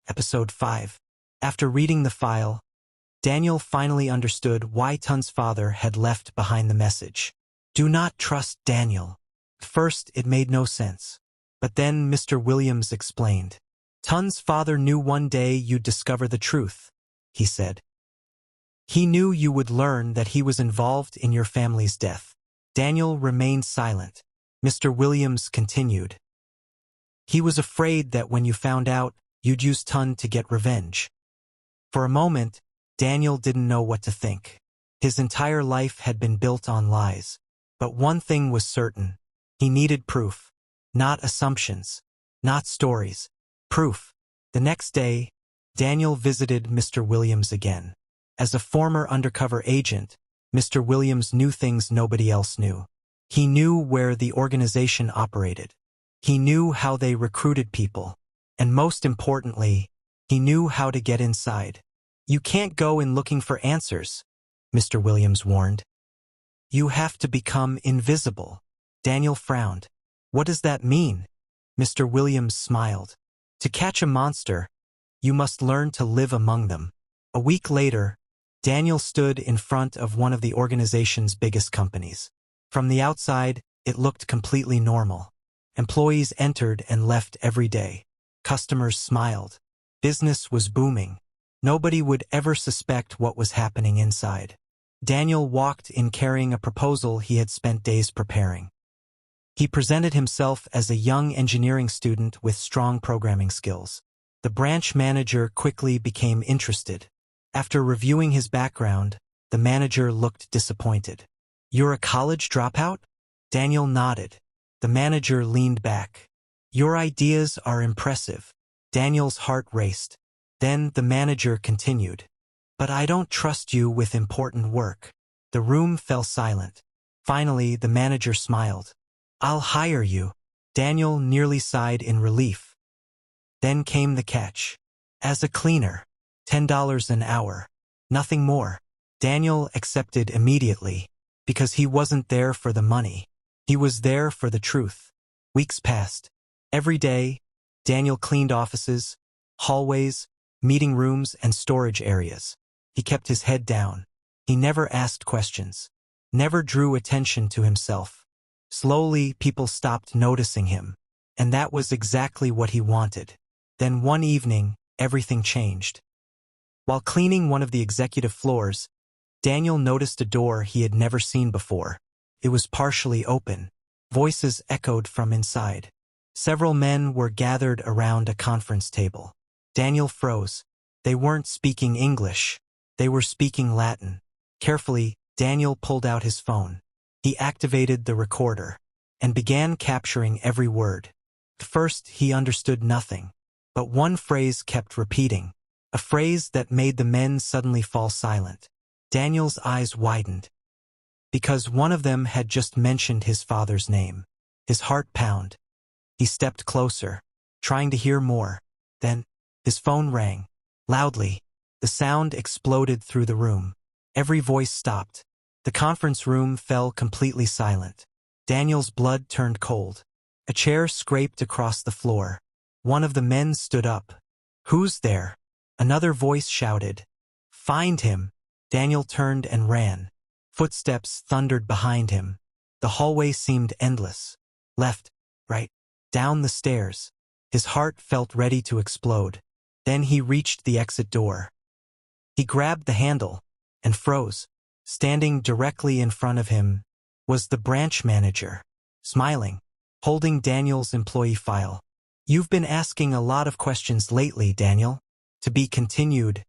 Episode 5. After reading the file, Daniel finally understood why Tun's father had left behind the message. Do not trust Daniel. At first, it made no sense. But then Mr. Williams explained. Tun's father knew one day you'd discover the truth, he said. He knew you would learn that he was involved in your family's death. Daniel remained silent. Mr. Williams continued. He was afraid that when you found out, you'd use Tun to get revenge. For a moment, Daniel didn't know what to think. His entire life had been built on lies. But one thing was certain. He needed proof. Not assumptions. Not stories. Proof. The next day, Daniel visited Mr. Williams again. As a former undercover agent, Mr. Williams knew things nobody else knew. He knew where the organization operated. He knew how they recruited people. And most importantly, he knew how to get inside. You can't go in looking for answers, Mr. Williams warned. You have to become invisible. Daniel frowned. What does that mean? Mr. Williams smiled. To catch a monster, you must learn to live among them. A week later, Daniel stood in front of one of the organization's biggest companies. From the outside, it looked completely normal. Employees entered and left every day. Customers smiled. Business was booming. Nobody would ever suspect what was happening inside. Daniel walked in carrying a proposal he had spent days preparing. He presented himself as a young engineering student with strong programming skills. The branch manager quickly became interested. After reviewing his background, the manager looked disappointed. You're a college dropout? Daniel nodded. The manager leaned back. Your ideas are impressive. Daniel's heart raced. Then the manager continued. But I don't trust you with important work. The room fell silent. Finally, the manager smiled. I'll hire you. Daniel nearly sighed in relief. Then came the catch. As a cleaner. $10 an hour. Nothing more. Daniel accepted immediately, because he wasn't there for the money. He was there for the truth. Weeks passed. Every day, Daniel cleaned offices, hallways, meeting rooms, and storage areas. He kept his head down. He never asked questions. Never drew attention to himself. Slowly, people stopped noticing him. And that was exactly what he wanted. Then one evening, everything changed. While cleaning one of the executive floors, Daniel noticed a door he had never seen before. It was partially open. Voices echoed from inside. Several men were gathered around a conference table. Daniel froze. They weren't speaking English. They were speaking Latin. Carefully, Daniel pulled out his phone. He activated the recorder and began capturing every word. At first, he understood nothing. But one phrase kept repeating. A phrase that made the men suddenly fall silent. Daniel's eyes widened. Because one of them had just mentioned his father's name. His heart pounded. He stepped closer, trying to hear more. Then, his phone rang. Loudly. The sound exploded through the room. Every voice stopped. The conference room fell completely silent. Daniel's blood turned cold. A chair scraped across the floor. One of the men stood up. Who's there? Another voice shouted. Find him. Daniel turned and ran. Footsteps thundered behind him. The hallway seemed endless. Left, right, down the stairs. His heart felt ready to explode. Then he reached the exit door. He grabbed the handle and froze. Standing directly in front of him was the branch manager, smiling, holding Daniel's employee file. You've been asking a lot of questions lately, Daniel. To be continued,